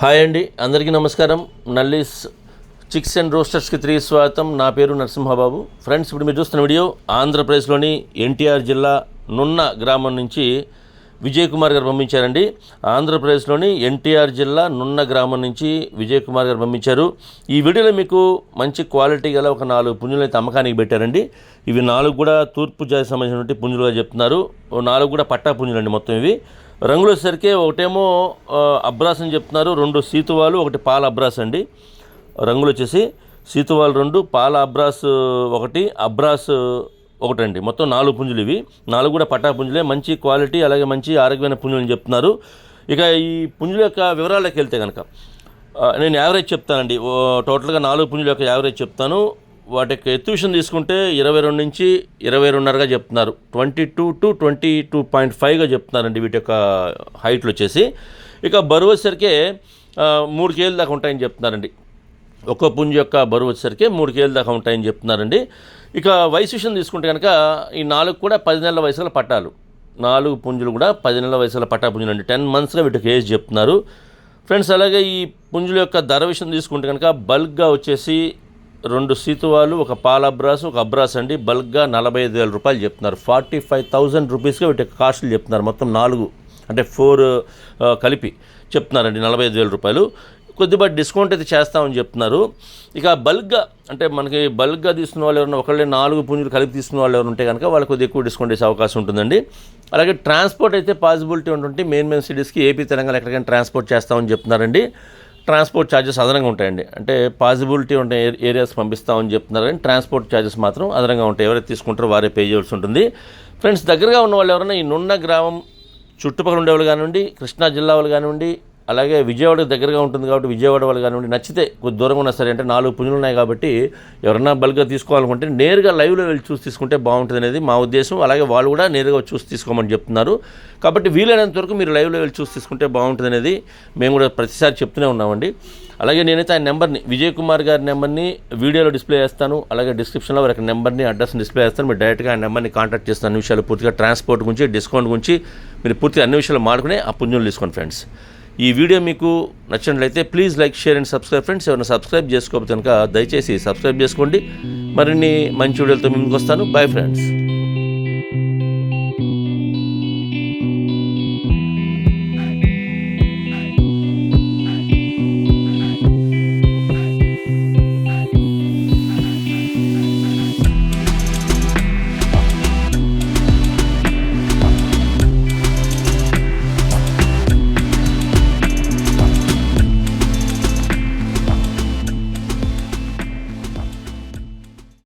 Hi అండి, అందరికీ నమస్కారం. నల్లీస్ చిక్స్ అండ్ రోస్టర్స్కి తిరిగి స్వాగతం. నా పేరు నరసింహబాబు. ఫ్రెండ్స్, ఇప్పుడు మీరు చూస్తున్న వీడియో ఆంధ్రప్రదేశ్లోని ఎన్టీఆర్ జిల్లా నున్న గ్రామం నుంచి విజయ్ కుమార్ గారు పంపించారండి. ఆంధ్రప్రదేశ్లోని ఎన్టీఆర్ జిల్లా నున్న గ్రామం నుంచి విజయ్ కుమార్ గారు పంపించారు. ఈ వీడియోలో మీకు మంచి క్వాలిటీ గల ఒక 4 పుంజులు అయితే అమ్మకానికి పెట్టారండి. ఇవి 4 కూడా తూర్పు జాతికి సంబంధించినటువంటి పుంజులుగా చెప్తున్నారు. 4 కూడా పట్టా పుంజులు అండి. మొత్తం ఇవి రంగులు వచ్చేసరికి ఒకటేమో అబ్రాస్ అని చెప్తున్నారు, 2 సీతువాలు, 1 పాల అబ్రాస్ అండి. రంగులు వచ్చేసి సీతువాలు 2, పాల అబ్రాస్ 1, అబ్రాస్ 1 అండి. మొత్తం 4 పుంజులు. ఇవి 4 కూడా పట్టా పుంజులే, మంచి క్వాలిటీ, అలాగే మంచి ఆరోగ్యమైన పుంజులు అని చెప్తున్నారు. ఇక ఈ పుంజుల యొక్క వివరాలకు వెళ్తే కనుక నేను యావరేజ్ చెప్తానండి. టోటల్గా 4 పుంజుల యొక్క యావరేజ్ చెప్తాను. వాటి యొక్క ఎత్తు విషయం తీసుకుంటే 22 నుంచి 22.5గా చెప్తున్నారు. 22 to 22.5గా చెప్తున్నారండి వీటి యొక్క హైట్లు వచ్చేసి. ఇక బరువు వచ్చేసరికి 3 కేజీల దాకా ఉంటాయని చెప్తున్నారండి. ఒక్కో పుంజు యొక్క బరువు వచ్చేసరికి 3 కేజీల దాకా ఉంటాయని చెప్తున్నారండి. ఇక వయసు విషయం తీసుకుంటే కనుక ఈ 4 కూడా 10 నెలల వయసుల పట్టాలు. 4 పుంజులు కూడా 10 నెలల వయసుల పట్టా పుంజులు అండి. 10 monthsగా వీటికి ఏజ్ చెప్తున్నారు ఫ్రెండ్స్. అలాగే ఈ పుంజుల యొక్క ధర విషయం తీసుకుంటే కనుక బల్క్గా వచ్చేసి 2 సీతువాలు, 1 పాల అబ్రాస్, 1 అబ్రాస్ అండి. బల్క్గా 45,000 రూపాయలు చెప్తున్నారు. 45,000 రూపీస్గా వీటి కాస్టులు చెప్తున్నారు. మొత్తం 4 అంటే 4 కలిపి చెప్తున్నారండి 45,000 రూపాయలు. కొద్దిపాటి డిస్కౌంట్ అయితే చేస్తామని చెప్తున్నారు. ఇక బల్క్గా అంటే మనకి బల్క్గా తీసుకున్న వాళ్ళు ఎవరైనా ఒకళ్ళే 4 పుంజులు కలిపి తీసుకున్న వాళ్ళు ఎవరు ఉంటే కనుక వాళ్ళకి కొద్దిగా ఎక్కువ డిస్కౌంట్ చేసే అవకాశం ఉంటుందండి. అలాగే ట్రాన్స్పోర్ట్ అయితే పాసిబిలిటీ ఉంటుంది. మెయిన్ సిటీస్కి ఏపీ తెలంగాణ ఎక్కడికైనా ట్రాన్స్పోర్ట్ చేస్తామని చెప్తున్నారండి. ట్రాన్స్పోర్ట్ ఛార్జెస్ అదనంగా ఉంటాయండి. అంటే పాసిబిలిటీ ఉంటే ఏరియాస్ పంపిస్తామని చెప్తున్నారు, కానీ ట్రాన్స్పోర్ట్ ఛార్జెస్ మాత్రం అదనంగా ఉంటాయి. ఎవరైతే తీసుకుంటారో వారే పే చేయాల్సి ఉంటుంది. ఫ్రెండ్స్, దగ్గరగా ఉన్న వాళ్ళు ఎవరైనా ఈ నున్న గ్రామం చుట్టుపక్కల ఉండేవాళ్ళు కానివ్వండి, కృష్ణా జిల్లా వాళ్ళు కానివ్వండి, అలాగే విజయవాడకు దగ్గరగా ఉంటుంది కాబట్టి విజయవాడ వాళ్ళు కానివ్వండి, నచ్చితే కొద్ది దూరంగా ఉన్నా సరే, అంటే 4 పుంజులు ఉన్నాయి కాబట్టి ఎవరన్నా బల్క్గా తీసుకోవాలనుకుంటే నేరుగా లైవ్లో వెళ్ళి చూసి తీసుకుంటే బాగుంటుంది అనేది మా ఉద్దేశం. అలాగే వాళ్ళు కూడా నేరుగా చూసి తీసుకోమని చెప్తున్నారు. కాబట్టి వీలైనంత వరకు మీరు లైవ్లో వెళ్ళి చూసి తీసుకుంటే బాగుంటుంది అనేది మేము కూడా ప్రతిసారి చెప్తూనే ఉన్నామండి. అలాగే నేనైతే ఆయన నెంబర్ని, విజయ్ కుమార్ గారి నెంబర్ని వీడియోలో డిస్ప్లే చేస్తాను. అలాగే డిస్క్రిప్షన్లో వారి నెంబర్ని, అడ్రస్ని డిస్ప్లే చేస్తాను. మీరు డైరెక్ట్గా ఆ నెంబర్ని కాంటాక్ట్ చేస్తాను. అన్ని విషయాలు పూర్తిగా ట్రాన్స్పోర్ట్ గురించి, డిస్కౌంట్ గురించి మీరు పూర్తిగా అన్ని విషయాలు మాడుకునే ఆ పుంజులు తీసుకోండి ఫ్రెండ్స్. ఈ వీడియో మీకు నచ్చినట్లయితే please like, share and subscribe friends. ఎవరైనా సబ్స్క్రైబ్ చేసుకోకపోతే కనుక దయచేసి సబ్స్క్రైబ్ చేసుకోండి. మరిన్ని మంచి వీడియోలతో ముందుకు వస్తాను. Bye friends.